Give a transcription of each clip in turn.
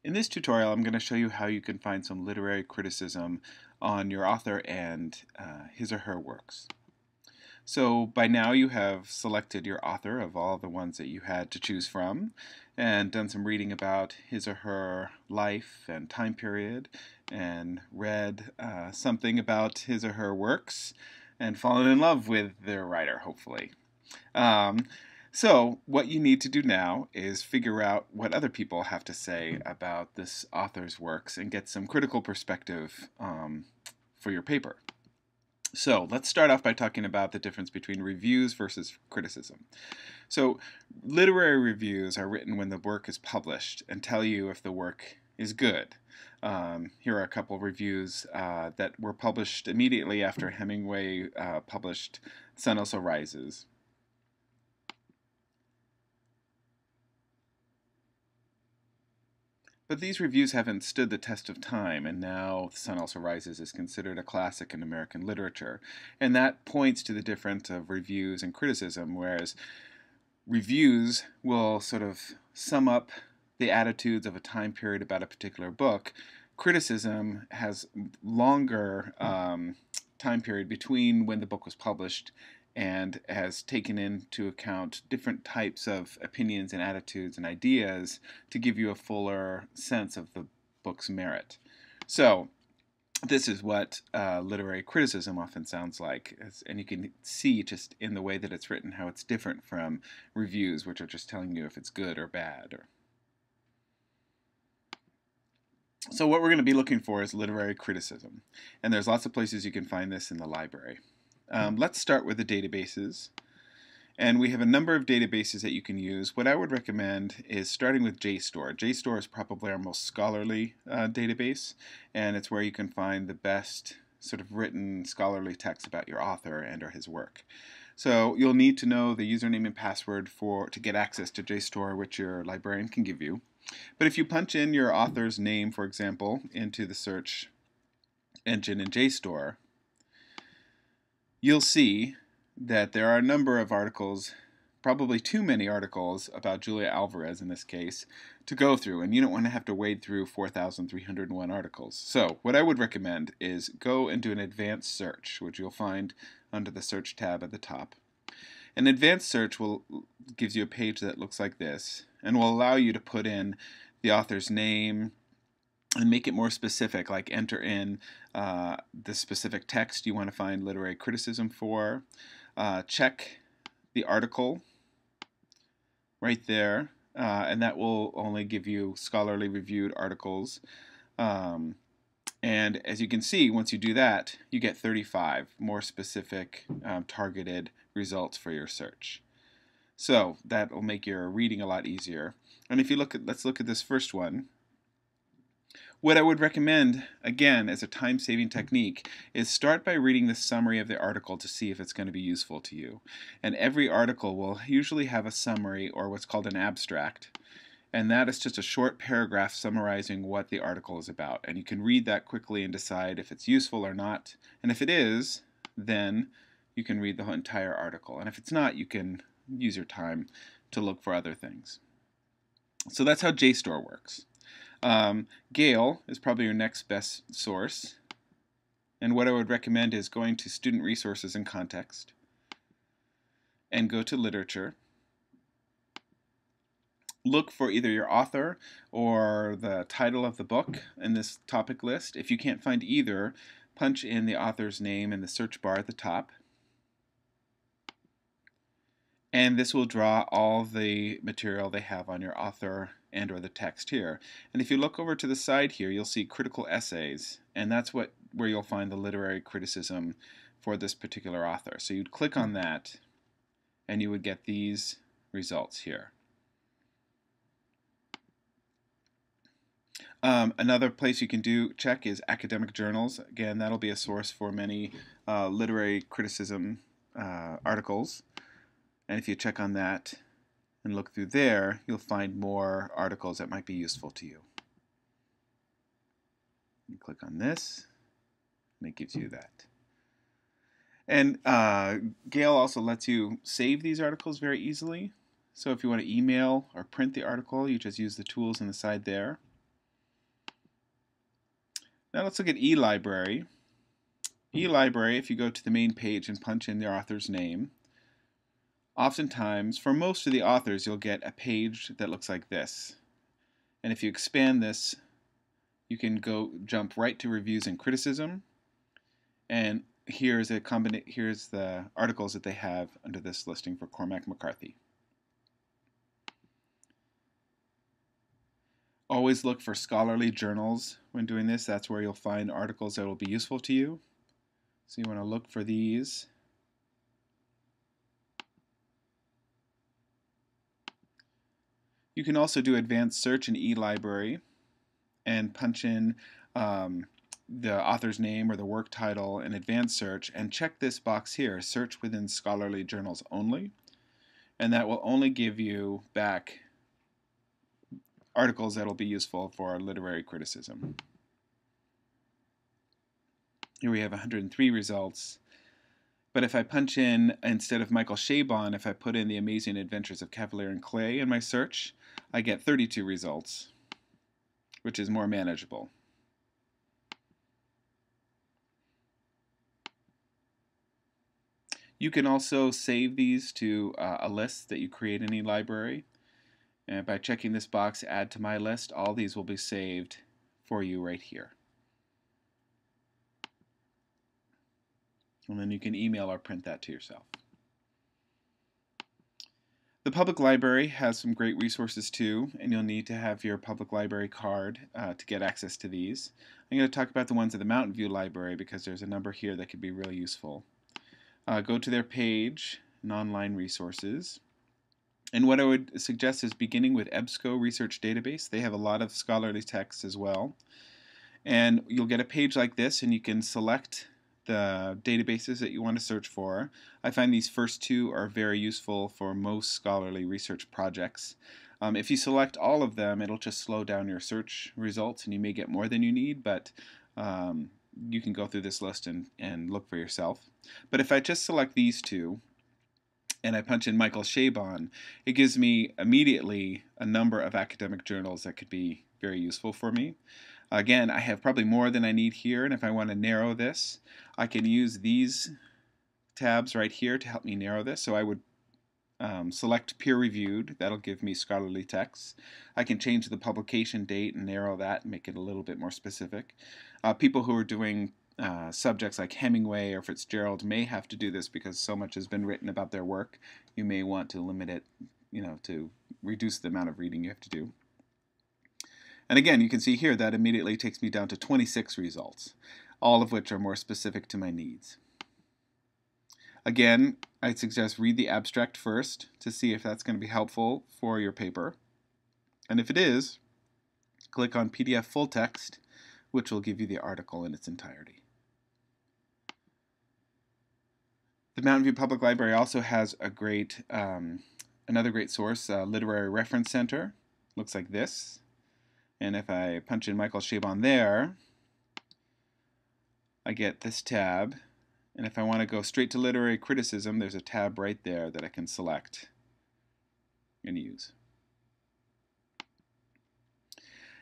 In this tutorial, I'm going to show you how you can find some literary criticism on your author and his or her works. So by now you have selected your author of all the ones that you had to choose from and done some reading about his or her life and time period and read something about his or her works and fallen in love with their writer, hopefully. So what you need to do now is figure out what other people have to say about this author's works and get some critical perspective for your paper. So let's start off by talking about the difference between reviews versus criticism. So literary reviews are written when the work is published and tell you if the work is good. Here are a couple reviews that were published immediately after Hemingway published Sun Also Rises. But these reviews haven't stood the test of time, and now The Sun Also Rises is considered a classic in American literature. And that points to the difference of reviews and criticism, whereas reviews will sort of sum up the attitudes of a time period about a particular book. Criticism has longer time period between when the book was published and has taken into account different types of opinions and attitudes and ideas to give you a fuller sense of the book's merit. So this is what literary criticism often sounds like, and you can see just in the way that it's written how it's different from reviews, which are just telling you if it's good or bad. So what we're going to be looking for is literary criticism, and there's lots of places you can find this in the library. Let's start with the databases. And we have a number of databases that you can use. What I would recommend is starting with JSTOR. JSTOR is probably our most scholarly database, and it's where you can find the best sort of written scholarly text about your author and or his work. So you'll need to know the username and password to get access to JSTOR, which your librarian can give you. But if you punch in your author's name, for example, into the search engine in JSTOR, you'll see that there are a number of articles, probably too many articles about Julia Alvarez in this case, to go through, and you don't want to have to wade through 4,301 articles. So what I would recommend is go and do an advanced search, which you'll find under the search tab at the top. An advanced search gives you a page that looks like this and will allow you to put in the author's name and make it more specific, like enter in the specific text you want to find literary criticism for. Check the article right there, and that will only give you scholarly reviewed articles. And as you can see, once you do that, you get 35 more specific targeted results for your search. So that will make your reading a lot easier. And if you let's look at this first one. What I would recommend, again, as a time-saving technique, is start by reading the summary of the article to see if it's going to be useful to you. And every article will usually have a summary, or what's called an abstract. And that is just a short paragraph summarizing what the article is about. And you can read that quickly and decide if it's useful or not. And if it is, then you can read the entire article. And if it's not, you can use your time to look for other things. So that's how JSTOR works. Gale is probably your next best source, and what I would recommend is going to Student Resources and Context and go to Literature. Look for either your author or the title of the book in this topic list. If you can't find either, punch in the author's name in the search bar at the top. And this will draw all the material they have on your author and or the text here. And if you look over to the side here, you'll see critical essays, and that's where you'll find the literary criticism for this particular author. So you'd click on that, and you would get these results here. Another place you can check is academic journals. Again, that'll be a source for many literary criticism articles. And if you check on that and look through there, you'll find more articles that might be useful to you. You click on this, and it gives you that. And Gale also lets you save these articles very easily. So if you want to email or print the article, you just use the tools on the side there. Now let's look at eLibrary. eLibrary, if you go to the main page and punch in the author's name, oftentimes, for most of the authors, you'll get a page that looks like this. And if you expand this, you can jump right to reviews and criticism. And here's the articles that they have under this listing for Cormac McCarthy. Always look for scholarly journals when doing this. That's where you'll find articles that will be useful to you. So you want to look for these. You can also do advanced search in eLibrary and punch in the author's name or the work title in advanced search and check this box here, search within scholarly journals only, and that will only give you back articles that will be useful for literary criticism. Here we have 103 results, but if I punch in, instead of Michael Chabon, if I put in The Amazing Adventures of Cavalier and Clay in my search, I get 32 results, which is more manageable. You can also save these to a list that you create in eLibrary. And by checking this box, Add to My List, all these will be saved for you right here. And then you can email or print that to yourself. The public library has some great resources too, and you'll need to have your public library card to get access to these. I'm going to talk about the ones at the Mountain View Library because there's a number here that could be really useful. Go to their page, and online resources. And what I would suggest is beginning with EBSCO Research Database. They have a lot of scholarly texts as well. And you'll get a page like this, and you can select the databases that you want to search for. I find these first two are very useful for most scholarly research projects. If you select all of them, it'll just slow down your search results, and you may get more than you need, but you can go through this list and look for yourself. But if I just select these two, and I punch in Michael Chabon, it gives me immediately a number of academic journals that could be very useful for me. Again, I have probably more than I need here, and if I want to narrow this, I can use these tabs right here to help me narrow this. So I would select peer-reviewed. That'll give me scholarly texts. I can change the publication date and narrow that and make it a little bit more specific. People who are doing subjects like Hemingway or Fitzgerald may have to do this because so much has been written about their work. You may want to limit it, to reduce the amount of reading you have to do. And again, you can see here that immediately takes me down to 26 results, all of which are more specific to my needs. Again, I'd suggest read the abstract first to see if that's going to be helpful for your paper. And if it is, click on PDF full text, which will give you the article in its entirety. The Mountain View Public Library also has a great, another great source, Literary Reference Center. Looks like this. And if I punch in Michael Chabon there, I get this tab. And if I want to go straight to literary criticism, there's a tab right there that I can select and use.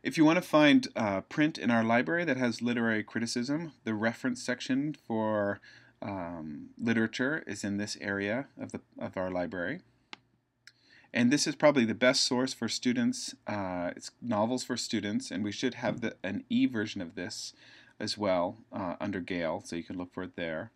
If you want to find print in our library that has literary criticism, the reference section for literature is in this area of our library. And this is probably the best source for students. It's novels for students, and we should have an e-version of this as well under Gale, so you can look for it there.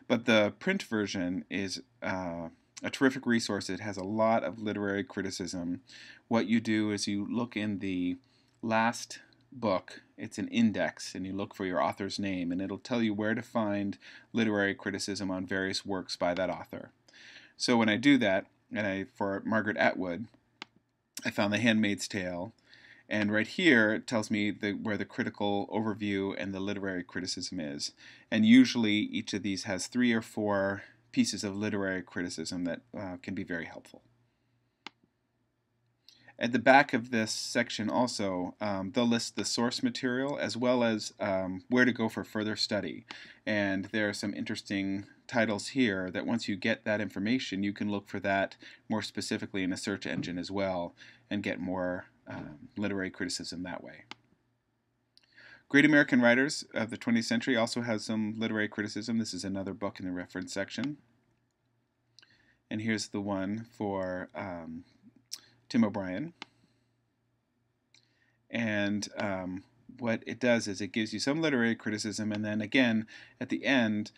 But the print version is a terrific resource. It has a lot of literary criticism. What you do is you look in the last book, it's an index, and you look for your author's name, and it'll tell you where to find literary criticism on various works by that author. So when I do that, and for Margaret Atwood, I found The Handmaid's Tale, and right here it tells me where the critical overview and the literary criticism is. And usually each of these has 3 or 4 pieces of literary criticism that can be very helpful. At the back of this section also, they'll list the source material as well as where to go for further study. And there are some interesting titles here that once you get that information, you can look for that more specifically in a search engine as well and get more literary criticism that way. Great American Writers of the 20th Century also has some literary criticism. This is another book in the reference section. And here's the one for Tim O'Brien. And what it does is it gives you some literary criticism, and then again, at the end,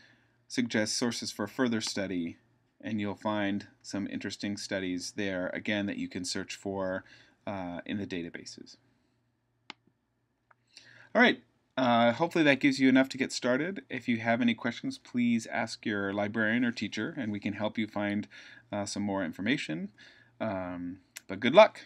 suggests sources for further study, and you'll find some interesting studies there, again, that you can search for in the databases. All right, hopefully that gives you enough to get started. If you have any questions, please ask your librarian or teacher, and we can help you find some more information. But good luck!